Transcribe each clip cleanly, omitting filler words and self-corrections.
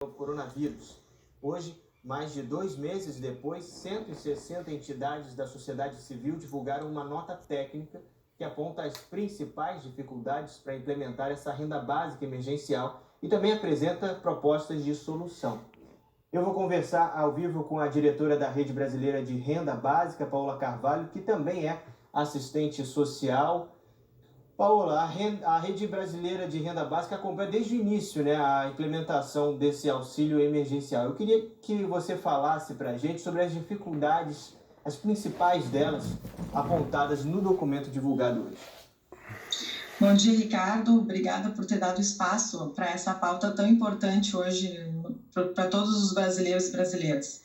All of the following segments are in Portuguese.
O coronavírus. Hoje, mais de 2 meses depois, 160 entidades da sociedade civil divulgaram uma nota técnica que aponta as principais dificuldades para implementar essa renda básica emergencial e também apresenta propostas de solução. Eu vou conversar ao vivo com a diretora da Rede Brasileira de Renda Básica, Paola Carvalho, que também é assistente social. Paola, a Rede Brasileira de Renda Básica acompanha desde o início, a implementação desse auxílio emergencial. Eu queria que você falasse para a gente sobre as dificuldades, as principais delas, apontadas no documento divulgado hoje. Bom dia, Ricardo. Obrigada por ter dado espaço para essa pauta tão importante hoje para todos os brasileiros e brasileiras.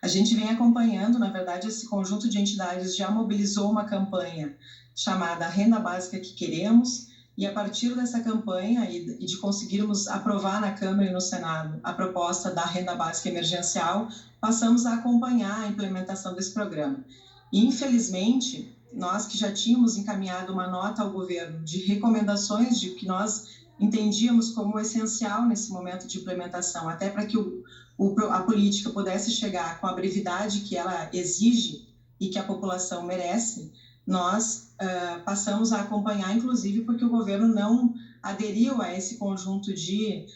A gente vem acompanhando, na verdade, esse conjunto de entidades já mobilizou uma campanha chamada Renda Básica que Queremos, e a partir dessa campanha e de conseguirmos aprovar na Câmara e no Senado a proposta da Renda Básica Emergencial, passamos a acompanhar a implementação desse programa. E, infelizmente, nós que já tínhamos encaminhado uma nota ao governo de recomendações de que nós entendíamos como essencial nesse momento de implementação, até para que a política pudesse chegar com a brevidade que ela exige e que a população merece, nós passamos a acompanhar, inclusive, porque o governo não aderiu a esse conjunto de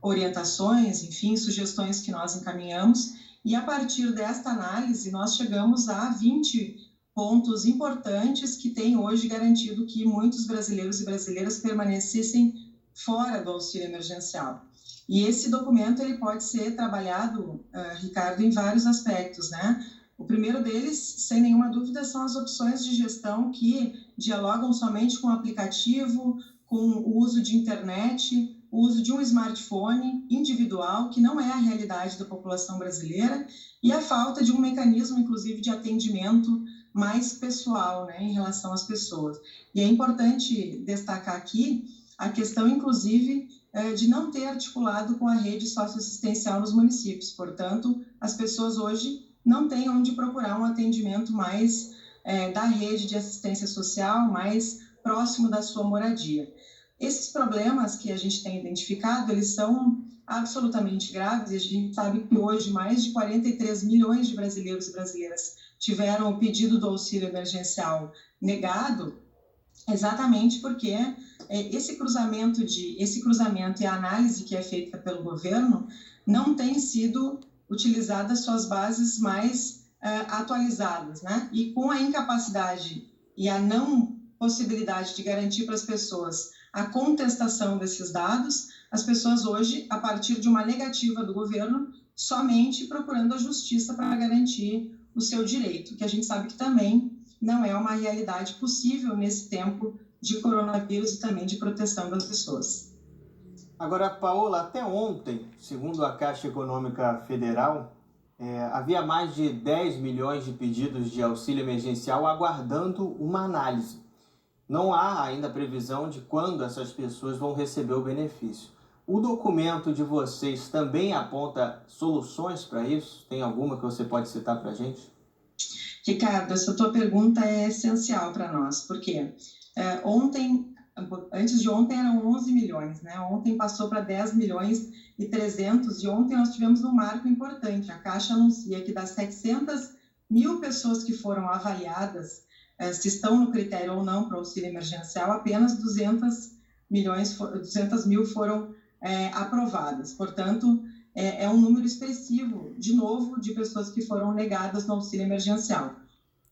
orientações, enfim, sugestões que nós encaminhamos, e a partir desta análise nós chegamos a 20 pontos importantes que têm hoje garantido que muitos brasileiros e brasileiras permanecessem fora do auxílio emergencial. E esse documento ele pode ser trabalhado, Ricardo, em vários aspectos, O primeiro deles, sem nenhuma dúvida, são as opções de gestão que dialogam somente com o aplicativo, com o uso de internet, o uso de um smartphone individual, que não é a realidade da população brasileira, e a falta de um mecanismo, inclusive, de atendimento mais pessoal, em relação às pessoas. E é importante destacar aqui a questão, inclusive, de não ter articulado com a rede socioassistencial nos municípios. Portanto, as pessoas hoje não têm onde procurar um atendimento mais da rede de assistência social, mais próximo da sua moradia. Esses problemas que a gente tem identificado, eles são absolutamente graves, e a gente sabe que hoje mais de 43 milhões de brasileiros e brasileiras tiveram o pedido do auxílio emergencial negado, exatamente porque esse cruzamento e a análise que é feita pelo governo não tem sido utilizadas suas bases mais atualizadas, E com a incapacidade e a não possibilidade de garantir para as pessoas a contestação desses dados, as pessoas hoje, a partir de uma negativa do governo, somente procurando a justiça para garantir o seu direito, que a gente sabe que também não é uma realidade possível nesse tempo de coronavírus e também de proteção das pessoas. Agora, Paola, até ontem, segundo a Caixa Econômica Federal, havia mais de 10 milhões de pedidos de auxílio emergencial aguardando uma análise. Não há ainda previsão de quando essas pessoas vão receber o benefício. O documento de vocês também aponta soluções para isso? Tem alguma que você pode citar para a gente? Ricardo, essa tua pergunta é essencial para nós, porque antes de ontem eram 11 milhões, Ontem passou para 10 milhões e 300, e ontem nós tivemos um marco importante. A Caixa anuncia que das 700 mil pessoas que foram avaliadas, se estão no critério ou não para o auxílio emergencial, apenas 200 mil foram aprovadas. Portanto, é um número expressivo, de novo, de pessoas que foram negadas no auxílio emergencial.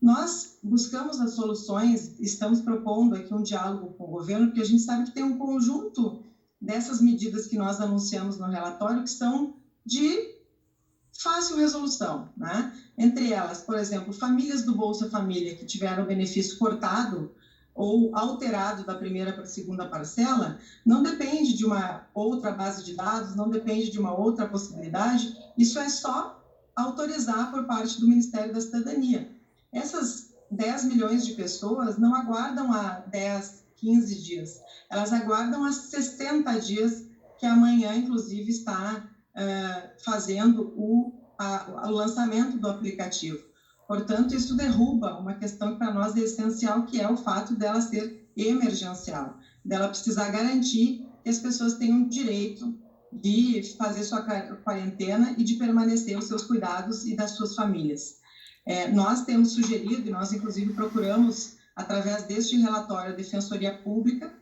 Nós buscamos as soluções, estamos propondo aqui um diálogo com o governo, porque a gente sabe que tem um conjunto dessas medidas que nós anunciamos no relatório que são de fácil resolução, Entre elas, por exemplo, famílias do Bolsa Família que tiveram o benefício cortado ou alterado da primeira para a segunda parcela, não depende de uma outra base de dados, não depende de uma outra possibilidade, isso é só autorizar por parte do Ministério da Cidadania. Essas 10 milhões de pessoas não aguardam há 10, 15 dias, elas aguardam há 60 dias, que amanhã, inclusive, está fazendo o lançamento do aplicativo. Portanto, isso derruba uma questão que para nós é essencial, que é o fato dela ser emergencial, dela precisar garantir que as pessoas tenham direito de fazer sua quarentena e de permanecer os seus cuidados e das suas famílias. Nós temos sugerido, e nós inclusive procuramos, através deste relatório, a Defensoria Pública,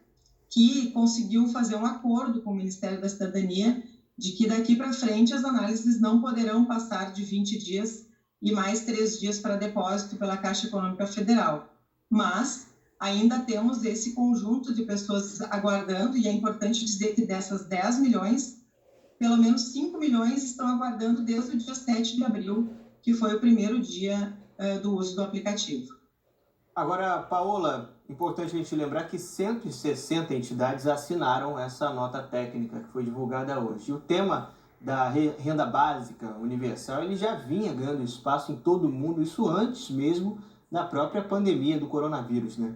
que conseguiu fazer um acordo com o Ministério da Cidadania de que daqui para frente as análises não poderão passar de 20 dias e mais 3 dias para depósito pela Caixa Econômica Federal. Mas ainda temos esse conjunto de pessoas aguardando, e é importante dizer que dessas 10 milhões, pelo menos 5 milhões estão aguardando desde o dia 7 de abril, que foi o primeiro dia do uso do aplicativo. Agora, Paola, importante a gente lembrar que 160 entidades assinaram essa nota técnica que foi divulgada hoje. E o tema da renda básica universal, ele já vinha ganhando espaço em todo o mundo, isso antes mesmo da própria pandemia do coronavírus, né?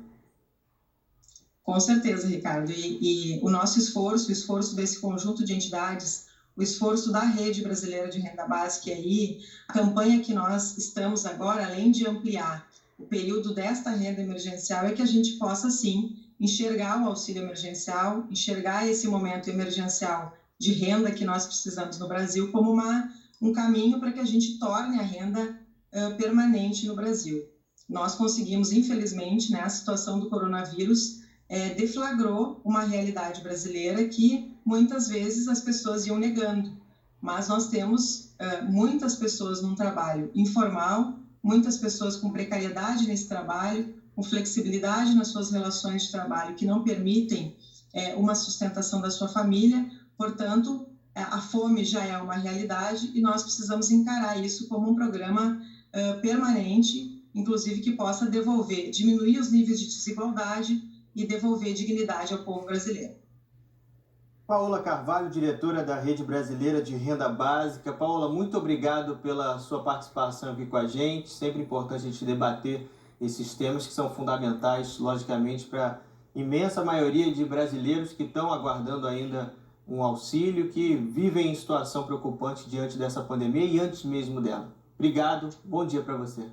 Com certeza, Ricardo. E o nosso esforço, o esforço desse conjunto de entidades, o esforço da Rede Brasileira de Renda Básica e aí, a campanha que nós estamos agora, além de ampliar o período desta renda emergencial, é que a gente possa, sim, enxergar o auxílio emergencial, enxergar esse momento emergencial de renda que nós precisamos no Brasil como um caminho para que a gente torne a renda permanente no Brasil. Nós conseguimos, infelizmente, né, a situação do coronavírus deflagrou uma realidade brasileira que muitas vezes as pessoas iam negando, mas nós temos muitas pessoas num trabalho informal, muitas pessoas com precariedade nesse trabalho, com flexibilidade nas suas relações de trabalho que não permitem uma sustentação da sua família. Portanto, a fome já é uma realidade e nós precisamos encarar isso como um programa permanente, inclusive que possa diminuir os níveis de desigualdade e devolver dignidade ao povo brasileiro. Paola Carvalho, diretora da Rede Brasileira de Renda Básica. Paola, muito obrigado pela sua participação aqui com a gente. Sempre importante a gente debater esses temas que são fundamentais, logicamente, para a imensa maioria de brasileiros que estão aguardando ainda um auxílio, que vivem em situação preocupante diante dessa pandemia e antes mesmo dela. Obrigado, bom dia para você.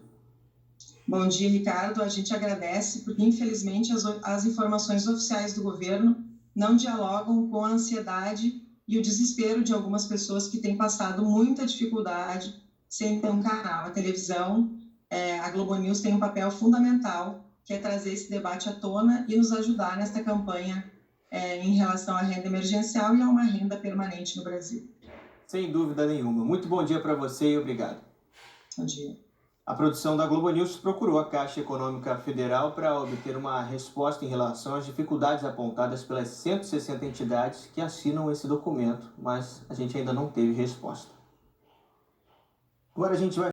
Bom dia, Ricardo. A gente agradece porque, infelizmente, as informações oficiais do governo não dialogam com a ansiedade e o desespero de algumas pessoas que têm passado muita dificuldade sem ter um canal. A televisão, a Globo News tem um papel fundamental, que é trazer esse debate à tona e nos ajudar nesta campanha em relação à renda emergencial e a uma renda permanente no Brasil. Sem dúvida nenhuma. Muito bom dia para você e obrigado. Bom dia. A produção da Globo News procurou a Caixa Econômica Federal para obter uma resposta em relação às dificuldades apontadas pelas 160 entidades que assinam esse documento, mas a gente ainda não teve resposta. Agora a gente vai